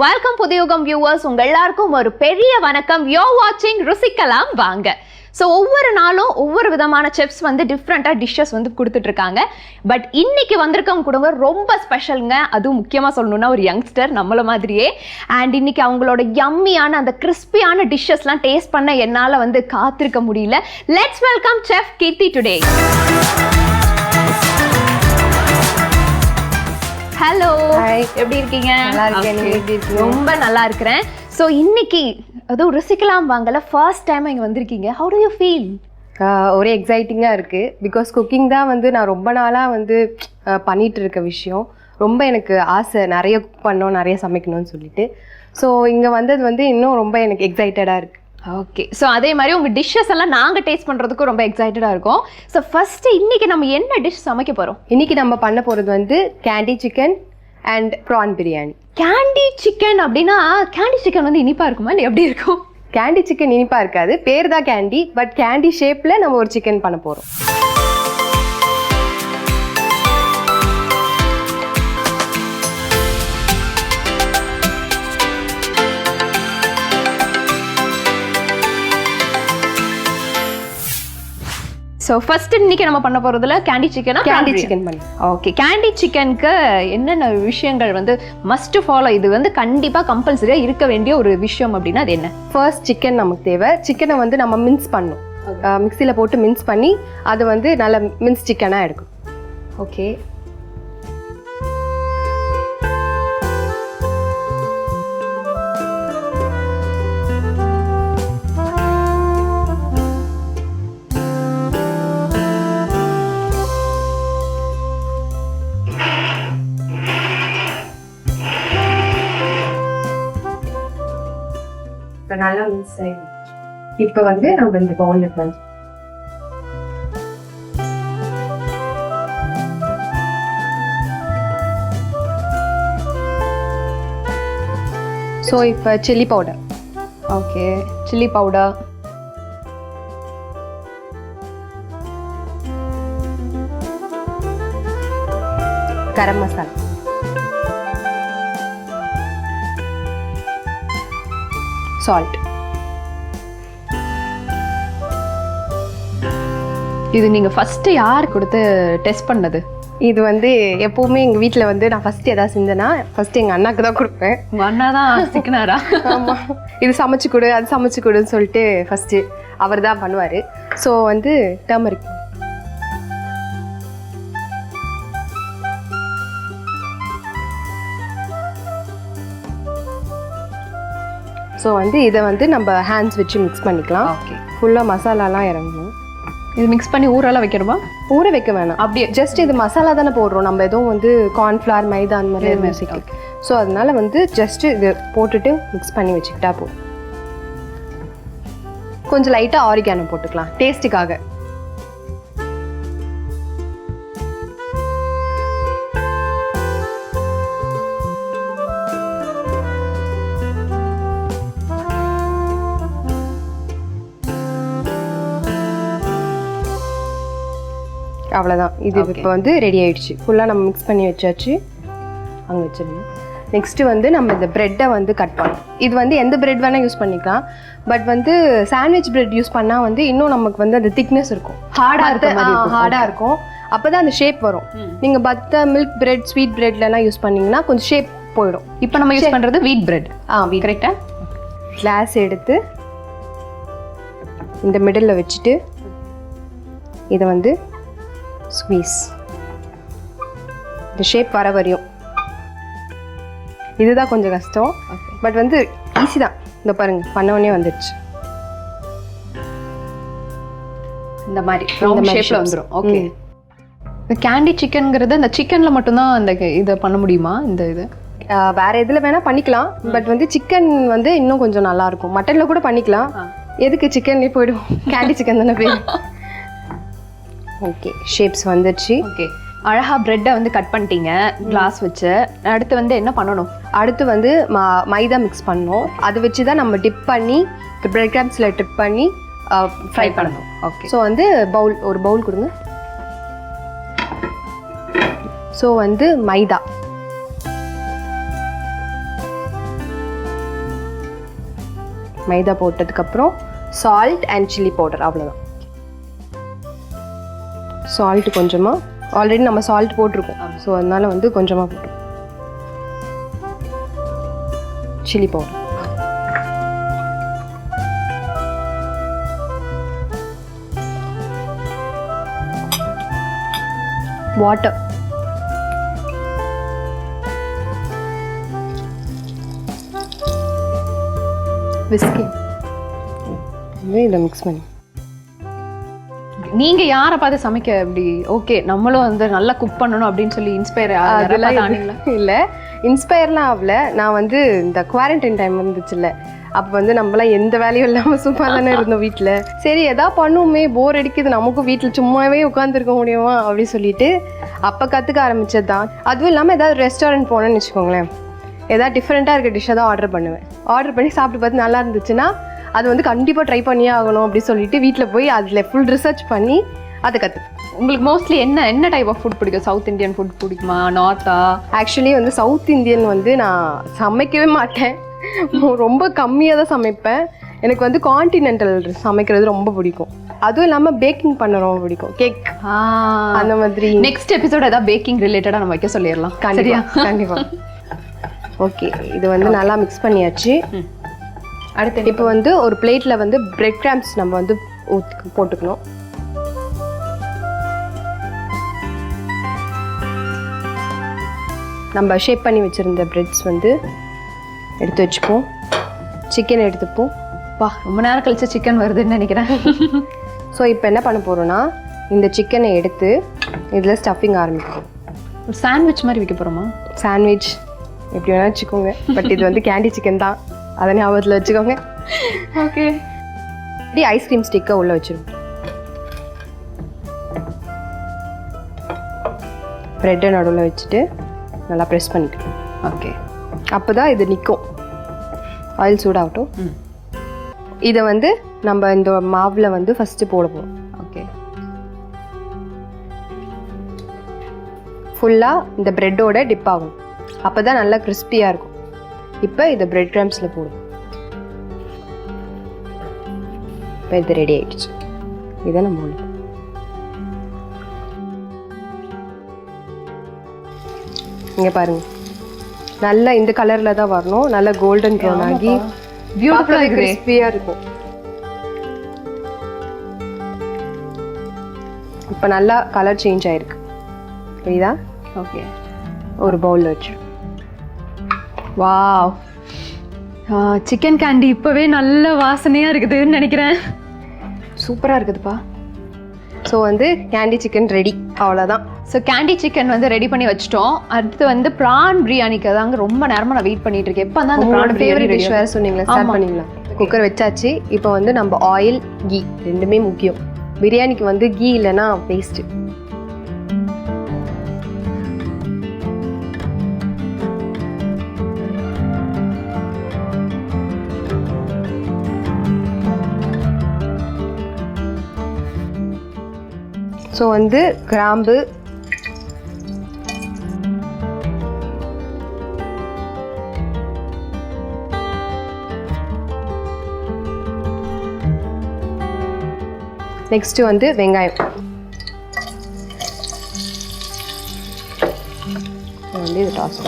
Welcome Puthuyugam viewers, உங்க எல்லாருக்கும் ஒரு பெரிய வணக்கம். யோ வாட்சிங் ருசிக்கலாம் வாங்க. ஸோ ஒவ்வொரு நாளும் ஒவ்வொரு விதமான செஃப்ஸ் வந்து டிஃப்ரெண்ட்டாக டிஷ்ஷஸ் வந்து கொடுத்துட்டு இருக்காங்க. பட் இன்னைக்கு வந்திருக்கவங்க கூட ரொம்ப ஸ்பெஷலுங்க. அதுவும் முக்கியமாக சொல்லணும்னா ஒரு யங்ஸ்டர் நம்மள மாதிரியே. அண்ட் இன்னைக்கு அவங்களோட யம்மியான அந்த கிறிஸ்பியான டிஷ்ஷஸ்லாம் டேஸ்ட் பண்ண என்னால் வந்து காத்திருக்க முடியல. Let's welcome chef Keerthi today. Hello, எப்படி இருக்கீங்க? நல்லா இருக்கேன். நீங்க எப்படி இருக்கீங்க? ரொம்ப நல்லா இருக்கிறேன். ஸோ இன்னைக்கு அதுவும் ருசிக்கலாம் வாங்கல ஃபர்ஸ்ட் டைம் இங்கே வந்திருக்கீங்க. How to you feel? ஒரே எக்ஸைட்டிங்காக இருக்குது. பிகாஸ் குக்கிங் தான் வந்து நான் ரொம்ப நாளாக வந்து பண்ணிகிட்டு இருக்க விஷயம். ரொம்ப எனக்கு ஆசை நிறைய குக் பண்ணணும், நிறைய சமைக்கணும்னு சொல்லிட்டு. ஸோ இங்கே வந்தது வந்து இன்னும் ரொம்ப எனக்கு எக்ஸைட்டடாக இருக்குது. ஓகே, ஸோ அதே மாதிரி உங்கள் டிஷ்ஷஸ் எல்லாம் நாங்கள் டேஸ்ட் பண்ணுறதுக்கும் ரொம்ப எக்ஸைட்டடாக இருக்கும். ஸோ ஃபஸ்ட்டு இன்றைக்கி நம்ம என்ன டிஷ் சமைக்க போகிறோம்? இன்றைக்கி நம்ம பண்ண போகிறது வந்து candy chicken and prawn biryani. Candy chicken அப்படின்னா கேண்டி சிக்கன் வந்து இனிப்பாக இருக்குமா இல்லை எப்படி இருக்கும்? கேண்டி சிக்கன் இனிப்பாக இருக்காது, பேர் தான் கேண்டி. பட் கேண்டி ஷேப்பில் நம்ம ஒரு சிக்கன் பண்ண போகிறோம். ஸோ ஃபர்ஸ்ட் இன்னைக்கு நம்ம பண்ண போகிறதுல கேண்டி சிக்கனா? கேண்டி சிக்கன் பண்ணி. ஓகே, கேண்டி சிக்கனுக்கு என்னென்ன விஷயங்கள் வந்து மஸ்ட் ஃபாலோ, இது வந்து கண்டிப்பாக கம்பல்சரியாக இருக்க வேண்டிய ஒரு விஷயம் அப்படின்னா அது என்ன? ஃபர்ஸ்ட் சிக்கன் நமக்கு தேவை. சிக்கனை வந்து நம்ம மின்ஸ் பண்ணணும். மிக்சியில் போட்டு மின்ஸ் பண்ணி அது வந்து நல்ல மின்ஸ் சிக்கனாக எடுக்கும். ஓகே, நல்லா மிக்ஸ் ஆகிடும். இப்போ வந்து நம்ம இந்த பவுலில் பண்ணி ஸோ இப்போ chilli powder. Okay, chilli powder, garam masala, salt. இது நீங்கள் ஃபஸ்ட்டு யார் கொடுத்து டெஸ்ட் பண்ணது? இது வந்து எப்போவுமே எங்கள் வீட்டில் வந்து நான் ஃபஸ்ட்டு எதாவது செஞ்சேன்னா ஃபஸ்ட்டு எங்கள் அண்ணாக்கு தான் கொடுப்பேன். உங்கள் அண்ணா தான் சிக்கனாரா? ஆமாம், இது சமைச்சு கொடு அது சமைச்சு கொடுன்னு சொல்லிட்டு ஃபஸ்ட்டு அவர் தான் பண்ணுவார். ஸோ வந்து டர்மரிக். ஸோ வந்து இதை வந்து நம்ம ஹேண்ட்ஸ் வச்சு மிக்ஸ் பண்ணிக்கலாம். ஓகே, ஃபுல்லாக மசாலாலாம் இறங்கணும். இது மிக்ஸ் பண்ணி ஊரெல்லாம் வைக்கணுமா? ஊற வைக்க வேணாம், அப்படியே ஜஸ்ட் இது மசாலா தானே போடுறோம். நம்ம எதுவும் வந்து கார்ன்ஃப்ளவர் மைதா அந்த மாதிரி மியூசிக். ஸோ அதனால வந்து ஜஸ்ட்டு இது போட்டுட்டு மிக்ஸ் பண்ணி வச்சுக்கிட்டா போதும். கொஞ்சம் லைட்டாக ஆரிகானோ போட்டுக்கலாம் டேஸ்ட்டுக்காக. அவ்வளோதான். இது இப்போ வந்து ரெடி ஆகிடுச்சு. ஃபுல்லாக நம்ம மிக்ஸ் பண்ணி வச்சாச்சு. அங்கே வச்சிடணும். நெக்ஸ்ட்டு வந்து நம்ம இந்த ப்ரெட்டை வந்து கட் பண்ணணும். இது வந்து எந்த ப்ரெட் வேணால் யூஸ் பண்ணிக்கலாம். பட் வந்து சாண்ட்விச் ப்ரெட் யூஸ் பண்ணால் வந்து இன்னும் நமக்கு வந்து அந்த திக்னஸ் இருக்கும், ஹார்டாக இருக்கும். அப்போ தான் அந்த ஷேப் வரும். நீங்கள் பட்டர் மில்க் ப்ரெட் ஸ்வீட் ப்ரெட்லலாம் யூஸ் பண்ணிங்கன்னா கொஞ்சம் ஷேப் போயிடும். இப்போ நம்ம யூஸ் பண்ணுறது வீட் ப்ரெட். வீட். கரெக்டாக. கிளாஸ் எடுத்து இந்த மிடில் வச்சுட்டு இதை வந்து ஸ்வீஸ் இந்த ஷேப் வர வரையும். இதுதான் கொஞ்சம் கஷ்டம், பட் வந்து ஈஸி தான். இந்த பாருங்க, பண்ணவொடனே வந்துடுச்சு. இந்த மாதிரி ரவுண்ட் ஷேப்ல வந்துடும். ஓகே, இந்த கேண்டி சிக்கன்ங்கிறது இந்த சிக்கன்ல மட்டும்தான் இந்த இதை பண்ண முடியுமா? இந்த இது வேற எதுல வேணா பண்ணிக்கலாம். பட் வந்து சிக்கன் வந்து இன்னும் கொஞ்சம் நல்லா இருக்கும். மட்டன்ல கூட பண்ணிக்கலாம். எதுக்கு சிக்கன்லேயே போயிடும், கேண்டி சிக்கன் தானே பேர். ஓகே, ஷேப்ஸ் வந்துடுச்சு. ஓகே, அழகா ப்ரெட்டை வந்து கட் பண்ணிட்டீங்க கிளாஸ் வச்சு. அடுத்து வந்து என்ன பண்ணணும்? அடுத்து வந்து மைதா மிக்ஸ் பண்ணணும். அதை வச்சு தான் நம்ம டிப் பண்ணி ப்ரெட் கிராம்ஸில் டிப் பண்ணி ஃப்ரை பண்ணணும். ஓகே, ஸோ வந்து ஒரு பவுல் கொடுங்க. ஸோ வந்து மைதா மைதா போட்டதுக்கப்புறம் சால்ட் அண்ட் சில்லி பவுடர், அவ்வளோதான். சால்ட்டு கொஞ்சமாக, ஆல்ரெடி நம்ம சால்ட் போட்டிருக்கோம், ஸோ அதனால வந்து கொஞ்சமாக போட்டோம். சில்லி பவுடர், வாட்டர், விஸ்கி, இதை மிக்ஸ் பண்ணி. நீங்க யாரை பார்த்து சமைக்க அப்படி ஓகே நம்மளும் வந்து நல்லா குக் பண்ணணும் அப்படின்னு சொல்லி இன்ஸ்பயர் அதெல்லாம் இல்லை, இன்ஸ்பயர்லாம் ஆகல. நான் வந்து இந்த குவாரண்டைன் டைம் இருந்துச்சுல்ல, அப்போ வந்து நம்மளாம் எந்த வேலையும் இல்லாமல் சும்மா தானே இருந்தோம் வீட்டில். சரி எதாவது பண்ணுவோமே, போர் அடிக்குது, நமக்கும் வீட்டில் சும்மாவே உட்காந்துருக்க முடியுமா அப்படின்னு சொல்லிட்டு அப்போ கற்றுக்க ஆரம்பிச்சது தான். அதுவும் இல்லாமல் ஏதாவது ரெஸ்டாரண்ட் போனேன்னு வச்சுக்கோங்களேன், ஏதாவது டிஃப்ரெண்ட்டாக இருக்க டிஷ்ஷை தான் ஆர்டர் பண்ணுவேன். ஆர்டர் பண்ணி சாப்பிட்டு பார்த்து நல்லா இருந்துச்சுன்னா அது வந்து கண்டிப்பாக ட்ரை பண்ணியே ஆகணும் அப்படின்னு சொல்லிட்டு வீட்டில் போய் அதில் ஃபுல் ரிசர்ச் பண்ணி அதை கற்றுப்பேன். உங்களுக்கு மோஸ்ட்லி என்ன டைப் ஆஃப் ஃபுட் பிடிக்கும்? சவுத் இந்தியன் ஃபுட் பிடிக்குமா, நார்த்தா? ஆக்சுவலி வந்து சவுத் இந்தியன் வந்து நான் சமைக்கவே மாட்டேன், ரொம்ப கம்மியாக தான் சமைப்பேன். எனக்கு வந்து கான்டினென்டல் சமைக்கிறது ரொம்ப பிடிக்கும். அதுவும் இல்லாமல் பேக்கிங் பண்ண ரொம்ப பிடிக்கும், கேக் அந்த மாதிரி. நெக்ஸ்ட் எபிசோட் ஏதாவது பேக்கிங் ரிலேட்டடாக நம்ம வைக்க சொல்லிடலாம். கண்டிப்பாக கண்டிப்பாக. ஓகே, இது வந்து நல்லா மிக்ஸ் பண்ணியாச்சு. அடுத்து இப்போ வந்து ஒரு பிளேட்டில் வந்து பிரெட் கிராம்ஸ் நம்ம வந்து போட்டுக்கணும். நம்ம ஷேப் பண்ணி வச்சுருந்த பிரெட்ஸ் வந்து எடுத்து வச்சுப்போம். சிக்கன் எடுத்துப்போம். ரொம்ப நேரம் கழிச்சு சிக்கன் வருதுன்னு நினைக்கிறேன். ஸோ இப்போ என்ன பண்ண போகிறோன்னா, இந்த சிக்கனை எடுத்து இதில் ஸ்டஃபிங் ஆரம்பிக்கணும். சாண்ட்விச் மாதிரி வைக்க போகிறோமா? சாண்ட்விச் எப்படி வேணால் வச்சுக்கோங்க, பட் இது வந்து கேண்டி சிக்கன் தான், அதை ஞாபகத்தில் வச்சுக்கோங்க. ஓகே, இப்படி ஐஸ்கிரீம் ஸ்டிக்கை உள்ளே வச்சிருவோம். ப்ரெட்டை நடுவில் வச்சுட்டு நல்லா ப்ரெஸ் பண்ணிக்கணும். ஓகே, அப்போ தான் இது நிற்கும். ஆயில் சூடாகட்டும். இதை வந்து நம்ம இந்த மாவில் வந்து ஃபஸ்ட்டு போடுவோம். ஓகே, ஃபுல்லாக இந்த ப்ரெட்டோட டிப் ஆகும், அப்போ தான் நல்லா கிறிஸ்பியாக இருக்கும். இப்போ இதை பிரெட் கிராம்ஸில் போடும். இப்போ இது ரெடி ஆகிடுச்சு. இதை நம்ம இங்கே பாருங்கள், நல்லா இந்த கலரில் தான் வரணும், நல்லா கோல்டன் ப்ரௌன் ஆகி பியூட்டிஃபுல்லாக கிறிஸ்பியாக இருக்கும். இப்போ நல்லா கலர் சேஞ்ச் ஆகிருக்கு, புரியுதா? ஓகே, ஒரு பவுலில் வச்சு. வாவ், சிக்கன் கேண்டி இப்போவே நல்ல வாசனையாக இருக்குதுன்னு நினைக்கிறேன். சூப்பராக இருக்குதுப்பா. ஸோ வந்து கேண்டி சிக்கன் ரெடி, அவ்வளோதான். ஸோ கேண்டி சிக்கன் வந்து ரெடி பண்ணி வச்சிட்டோம். அடுத்து வந்து ப்ரான் பிரியாணிக்கு தாங்க ரொம்ப நேரமாக நான் வெயிட் பண்ணிட்டு இருக்கேன். எப்போ தான் அந்த ப்ரான் ஃபேவரட் டிஷ் வேறு சொன்னீங்களா, ஸ்டார்ட் பண்ணிங்களா? குக்கர் வச்சாச்சு. இப்போ வந்து நம்ம ஆயில், கீ ரெண்டுமே முக்கியம். பிரியாணிக்கு வந்து கீ இல்லைன்னா வேஸ்ட்டு. ஸோ வந்து கிராம்பு, நெக்ஸ்ட்டு வந்து வெங்காயம். வந்து இது டாஸ்.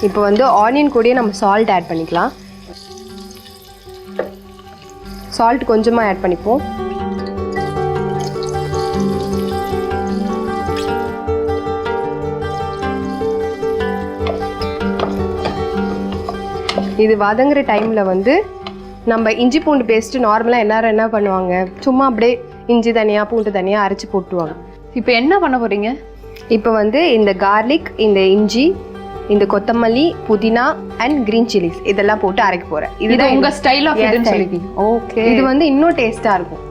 இப்போ வந்து ஆனியன் கூடயே நம்ம சால்ட் ஆட் பண்ணிக்கலாம். சால்ட் கொஞ்சமாக ஆட் பண்ணிப்போம். இது வதங்குற டைமில் வந்து நம்ம இஞ்சி பூண்டு பேஸ்ட்டு நார்மலாக எல்லாரும் என்ன பண்ணுவாங்க, சும்மா அப்படியே இஞ்சி தனியாக பூண்டு தனியாக அரைச்சி போட்டுருவாங்க. இப்போ என்ன பண்ண போகிறீங்க? இப்போ வந்து இந்த கார்லிக், இந்த இஞ்சி, இந்த கொத்தமல்லி, புதினா அண்ட் கிரீன் சில்லிஸ் இதெல்லாம் போட்டு அரைக்க போகிறேன். இதுதான் உங்கள் ஸ்டைல் ஆஃப் இதுன்னு சொல்லிருக்கீங்க. ஓகே, இது வந்து இன்னும் டேஸ்ட்டாக இருக்கும்.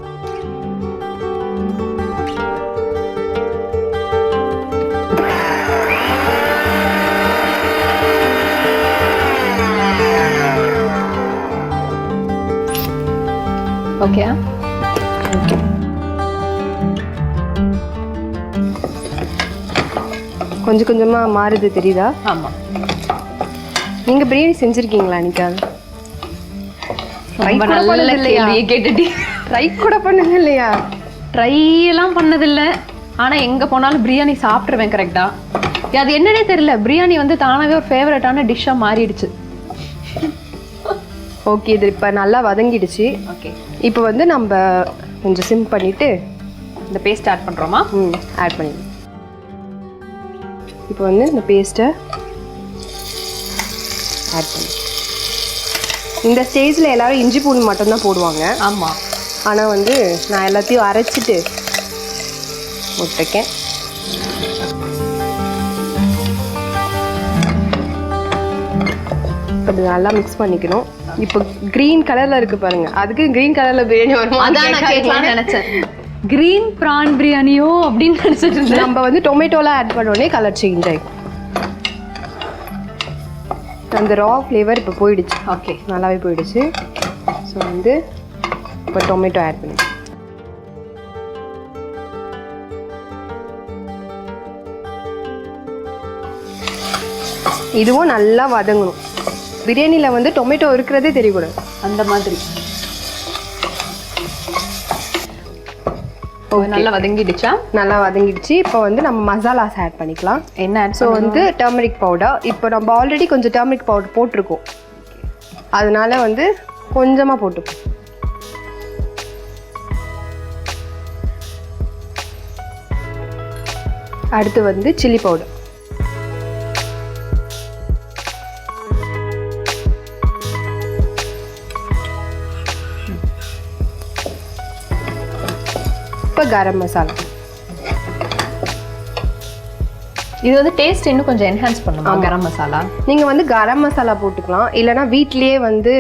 ஓகே, கொஞ்சம் கொஞ்சமாக மாறுது தெரியுதா? ஆமாம். நீங்கள் பிரியாணி செஞ்சுருக்கீங்களா அன்றைக்கி? ரொம்ப நல்ல கேள்வியை கேட்டுட்டு ட்ரை கூட பண்ணது இல்லையா? ட்ரை எல்லாம் பண்ணதில்லை, ஆனால் எங்கே போனாலும் பிரியாணி சாப்பிட்ருவேன் கரெக்டாக. அது என்னன்னே தெரியல, பிரியாணி வந்து தானாகவே ஒரு ஃபேவரட்டான டிஷ்ஷாக மாறிடுச்சு. ஓகே, இது இப்போ நல்லா வதங்கிடுச்சு. ஓகே, இப்போ வந்து நம்ம கொஞ்சம் சிம் பண்ணிவிட்டு இந்த பேஸ்ட் ஆட் பண்ணுறோமா? ஆட் பண்ணிடுவோம். இப்போ வந்து இந்த பேஸ்ட்டை ஆட் பண்ணி இந்த ஸ்டேஜில் எல்லோரும் இஞ்சி பூண்டு மட்டும்தான் போடுவாங்க. ஆமாம், ஆனால் வந்து நான் எல்லாத்தையும் அரைச்சிட்டு போட்டிருக்கேன். அது நல்லா மிக்ஸ் பண்ணிக்கணும். இப்போ க்ரீன் கலரில் இருக்குது பாருங்கள், அதுக்கு க்ரீன் கலரில் பிரியாணி வரும். அதான் நான் கேட்கலாம்னு நினச்சேன். க்ரீன் ப்ரான் பிரியாணியோ அப்படின்னு நினச்சிட்டு இருந்தேன். நம்ம வந்து டொமேட்டோலாம் ஆட் பண்ணோடனே கலர் சேஞ்ச் ஆகிடும். அந்த ரா ஃப்ளேவர் இப்போ போயிடுச்சு. ஓகே, நல்லாவே போயிடுச்சு. ஸோ வந்து இப்போ டொமேட்டோ ஆட் பண்ணி இதுவும் நல்லா வதங்கணும். பிரியாணியில் வந்து டொமேட்டோ இருக்கிறதே தெரியக்கூடாது, அந்த மாதிரி. நல்லா வதங்கிடுச்சா? நல்லா வதங்கிடுச்சு. இப்போ வந்து நம்ம மசாலாஸ் ஆட் பண்ணிக்கலாம். என்ன? ஸோ வந்து டர்மரிக் பவுடர். இப்போ நம்ம ஆல்ரெடி கொஞ்சம் டர்மரிக் பவுடர் போட்டிருக்கோம், அதனால வந்து கொஞ்சமாக போட்டுப்போம். அடுத்து வந்து சில்லி பவுடர். இப்போ கரம் மசாலா. இது வந்து டேஸ்ட் இன்னும் கொஞ்சம் என்ஹான்ஸ் பண்ணுமா கரம் மசாலா? நீங்கள் வந்து கரம் மசாலா போட்டுக்கலாம், இல்லைனா வீட்லேயே வந்து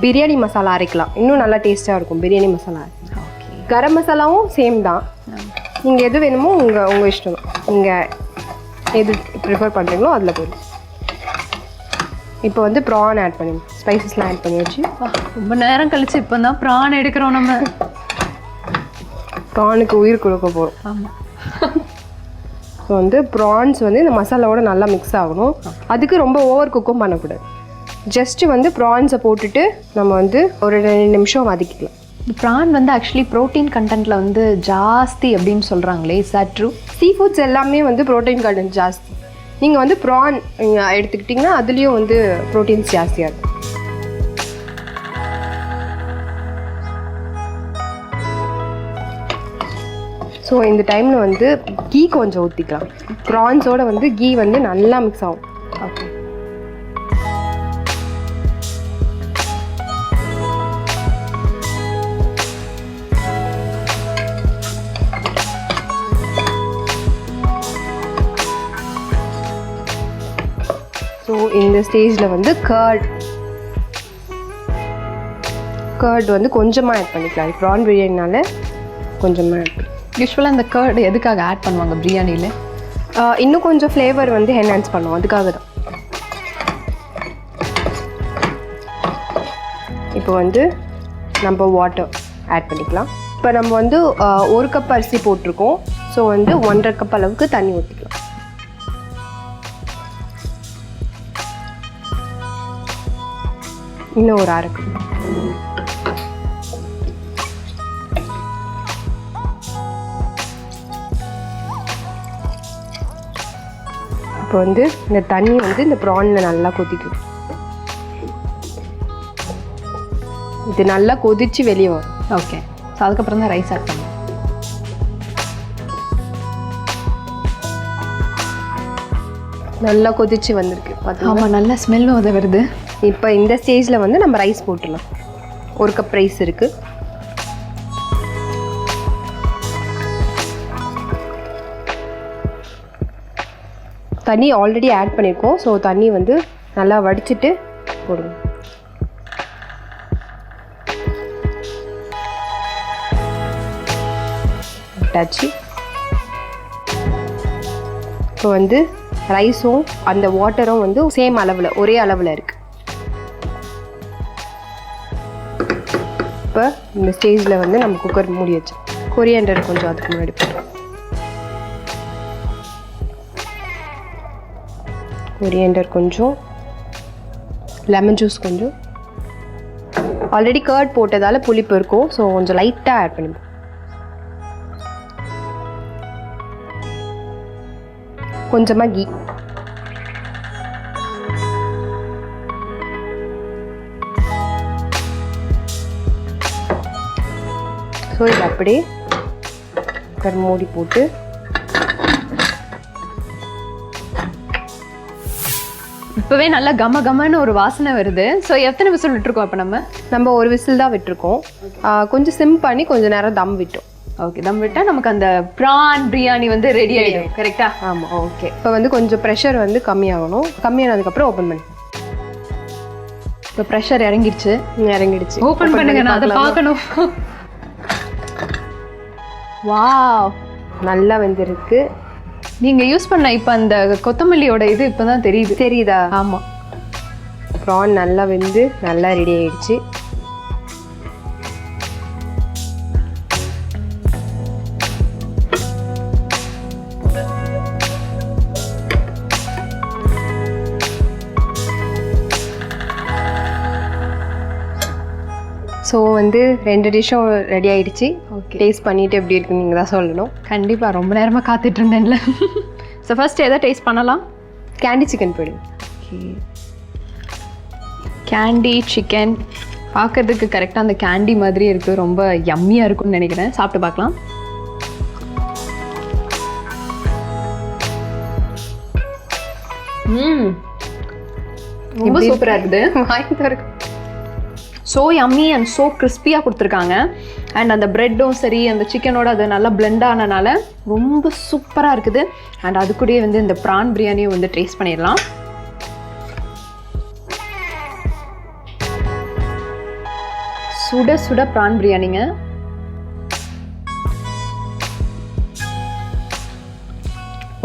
பிரியாணி மசாலா அரைக்கலாம், இன்னும் நல்லா டேஸ்ட்டாக இருக்கும் பிரியாணி மசாலா. கரம் மசாலாவும் சேம் தான், நீங்கள் எது வேணுமோ உங்கள் இஷ்டம். நீங்கள் எது ப்ரிஃபர் பண்ணுறீங்களோ அதில் போதும். இப்போ வந்து ப்ரான் ஆட் பண்ணி ஸ்பைசஸ்லாம் ஆட் பண்ணி வச்சு ரொம்ப நேரம் கழிச்சு இப்போ தான் ப்ரான் எடுக்கிறோம். நம்ம ப்ரானுக்கு உயிர் கொடுக்க போகிறோம். ஆமாம். ஸோ வந்து ப்ரான்ஸ் வந்து இந்த மசாலாவோட நல்லா மிக்ஸ் ஆகணும். அதுக்கு ரொம்ப ஓவர் குக்கும் பண்ணக்கூடாது. ஜஸ்ட்டு வந்து ப்ரான்ஸை போட்டுட்டு நம்ம வந்து ஒரு 2 நிமிஷம் வதக்கிக்கலாம். ப்ரான் வந்து ஆக்சுவலி ப்ரோட்டீன் கண்டென்ட்டில் வந்து ஜாஸ்தி அப்படின்னு சொல்கிறாங்களே, is that true? Sea foods எல்லாமே வந்து ப்ரோட்டீன் கண்டென்ட் ஜாஸ்தி. நீங்கள் வந்து ப்ரான் எடுத்துக்கிட்டிங்கன்னா அதுலேயும் வந்து ப்ரோட்டீன்ஸ் ஜாஸ்தியாக இருக்கும். ஸோ இந்த டைமில் வந்து கீ கொஞ்சம் ஊற்றிக்கலாம். ப்ரான்ஸோட வந்து கீ வந்து நல்லா மிக்ஸ் ஆகும். ஓகே. ஸோ இந்த ஸ்டேஜில் வந்து கர்ட் வந்து கொஞ்சமாக ஆட் பண்ணிக்கலாம். ப்ரான் பிரியாணினால கொஞ்சமாக ஆட் பண்ணி. யூஸ்வலாக இந்த கர்டு எதுக்காக ஆட் பண்ணுவாங்க பிரியாணியில்? இன்னும் கொஞ்சம் ஃப்ளேவர் வந்து என்ஹான்ஸ் பண்ணுவோம், அதுக்காக தான். இப்போ வந்து நம்ம வாட்டர் ஆட் பண்ணிக்கலாம். இப்போ நம்ம வந்து 1 கப் அரிசி போட்டிருக்கோம். ஸோ வந்து 1.5 கப் அளவுக்கு தண்ணி ஊற்றிக்கலாம். இன்னும் ஒரு 1/2 கப். இப்போ வந்து இந்த தண்ணி வந்து இந்த ப்ரானில் நல்லா கொதிக்கும். இது நல்லா கொதித்து வெளியே வரும். ஓகே. ஸோ அதுக்கப்புறம் தான் ரைஸ் ஆட் பண்ணுவோம். நல்லா கொதிச்சு வந்திருக்கு. ஆமாம், நல்ல ஸ்மெல்லும் அது வருது. இப்போ இந்த ஸ்டேஜில் வந்து நம்ம ரைஸ் போட்டுடலாம். 1 கப் ரைஸ் இருக்குது. தண்ணி ஆல்ரெடி ஆட் பண்ணியிருக்கோம். ஸோ தண்ணி வந்து நல்லா வடிச்சிட்டு போடுங்க. விட்டாச்சு. இப்போ வந்து ரைஸும் அந்த வாட்டரும் வந்து சேம் அளவில் ஒரே அளவில் இருக்குது. இப்போ இந்த ஸ்டேஜில் வந்து நம்ம குக்கர் மூடி வச்சு கொரியாண்டர் கொஞ்சம் அதுக்கு முன்னாடி போடுறோம். கொரியாண்டர் கொஞ்சம் லெமன் ஜூஸ் கொஞ்சம். ஆல்ரெடி கர்ட் போட்டதால் புளிப்பு இருக்கும், ஸோ கொஞ்சம் லைட்டாக ஆட் பண்ணிப்போம். கொஞ்சமாக கீ. ஸோ இது அப்படியே மூடி போட்டு இப்போவே நல்லா கமன்னு ஒரு வாசனை வருது. ஸோ எத்தனை விசில் விட்டுருக்கோம் இப்போ நம்ம ஒரு விசில் தான் விட்டுருக்கோம். கொஞ்சம் சிம் பண்ணி கொஞ்சம் நேரம் தம் விட்டோம். ஓகே, தம் விட்டால் நமக்கு அந்த ப்ரான் பிரியாணி வந்து ரெடி ஆகிடும். கரெக்டா? ஆமாம். ஓகே, இப்போ வந்து கொஞ்சம் ப்ரெஷர் வந்து கம்மியாகணும். கம்மியானதுக்கப்புறம் ஓப்பன் பண்ணி. இப்போ ப்ரெஷர் இறங்கிடுச்சு. ஓப்பன் பண்ணுங்க, நான் அதை பார்க்கணும். வாவ், நல்லா வெந்திருக்கு. நீங்க யூஸ் பண்ண இப்போ அந்த கொத்தமல்லியோட இது இப்போதான் தெரியுதா? ஆமா, ப்ரான் நல்லா வெந்து நல்லா ரெடி ஆயிடுச்சு. ஸோ வந்து 2 டிஷ்ஷும் ரெடி ஆகிடுச்சு. ஓகே, டேஸ்ட் பண்ணிவிட்டு எப்படி இருக்குன்னு நீங்கள் தான் சொல்லணும். கண்டிப்பாக, ரொம்ப நேரமாக காத்துட்டு இருந்தேன்ல. ஸோ ஃபர்ஸ்ட் எதை டேஸ்ட் பண்ணலாம்? கேண்டி சிக்கன் போயிடுங்க. ஓகே, கேண்டி சிக்கன் பார்க்கறதுக்கு கரெக்டாக அந்த கேண்டி மாதிரி இருக்குது. ரொம்ப யம்மியாக இருக்கும்னு நினைக்கிறேன். சாப்பிட்டு பார்க்கலாம். ரொம்ப சூப்பராக இருக்குது. வாங்கிட்டு இருக்கு. ஸோ யம்மி அண்ட் ஸோ கிறிஸ்பியாக கொடுத்துருக்காங்க. அண்ட் அந்த ப்ரெட்டும் சரி, அந்த சிக்கனோட அது நல்லா பிளெண்ட் ஆனனால ரொம்ப சூப்பராக இருக்குது. அண்ட் அது கூடயே வந்து இந்த ப்ரான் பிரியாணியும் வந்து டேஸ்ட் பண்ணிடலாம். சுட சுட ப்ரான் பிரியாணிங்க.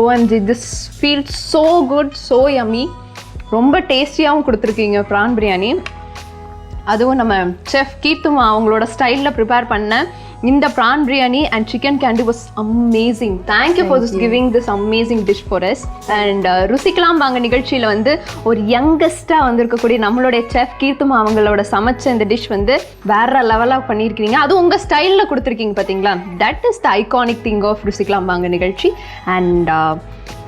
OMG, this feel so good, so yummy. ரொம்ப டேஸ்டியாகவும் கொடுத்துருக்கீங்க ப்ரான் பிரியாணி. அதுவும் நம்ம செஃப் கீர்த்துமா அவங்களோட ஸ்டைலில் ப்ரிப்பேர் பண்ண இந்த prawn biryani and chicken candy was amazing. Thank you for giving this amazing dish for us. And ருசிக்கலாம் வாங்க நிகழ்ச்சியில் வந்து ஒரு யங்கஸ்ட்டாக வந்திருக்கக்கூடிய நம்மளுடைய செஃப் கீர்த்துமா அவங்களோட சமைச்ச இந்த டிஷ் வந்து வேற லெவலாக பண்ணியிருக்கீங்க. அதுவும் உங்கள் ஸ்டைலில் கொடுத்துருக்கீங்க பார்த்தீங்களா? That is the iconic thing of ருசிக்கலாம் வாங்க நிகழ்ச்சி. And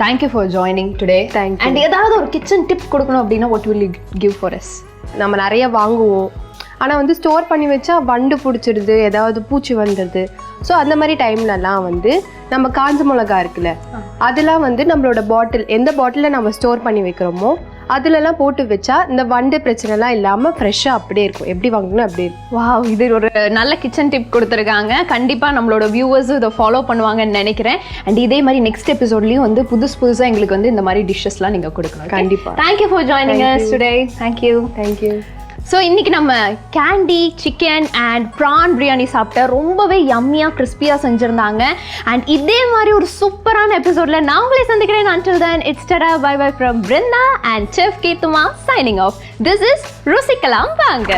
thank you for joining today. And ஏதாவது ஒரு கிச்சன் டிப் கொடுக்கணும் அப்படின்னா what will you give for us? நம்ம நிறைய வாங்குவோம், ஆனால் வந்து ஸ்டோர் பண்ணி வச்சா வண்டு பிடிச்சிடுது, ஏதாவது பூச்சி வந்துடுது. ஸோ அந்த மாதிரி டைம்லலாம் வந்து நம்ம காஞ்ச மிளகா இருக்குல்ல, அதெல்லாம் வந்து நம்மளோட பாட்டில், எந்த பாட்டிலில் நம்ம ஸ்டோர் பண்ணி வைக்கிறோமோ அதுலலாம் போட்டு வச்சா இந்த வண்டு பிரச்சனைலாம் இல்லாமல் ஃப்ரெஷ்ஷாக அப்படியே இருக்கும். எப்படி வாங்கணும் அப்படியே இருக்கும். வாவ், இது ஒரு நல்ல கிச்சன் டிப் கொடுத்துருக்காங்க. கண்டிப்பாக நம்மளோட வியூவர்ஸும் இதை ஃபாலோ பண்ணுவாங்கன்னு நினைக்கிறேன். அண்ட் இதே மாதிரி நெக்ஸ்ட் எபிசோட்லேயும் வந்து புதுசாக எங்களுக்கு வந்து இந்த மாதிரி டிஷ்ஷஸ்லாம் நீங்கள் கொடுக்கணும். கண்டிப்பாக. Thank you for joining us today. Thank you. So இன்றைக்கி நம்ம candy chicken and prawn biryani சாப்பிட்ட ரொம்பவே யம்மியாக கிறிஸ்பியாக செஞ்சுருந்தாங்க. அண்ட் இதே மாதிரி ஒரு சூப்பரான எபிசோடில் நான் உங்களை சந்திக்கிறேன். Until then, it's tada, bye bye from Brinda and Chef Keethuma signing off. This is ருசிக்கலாம் வாங்க.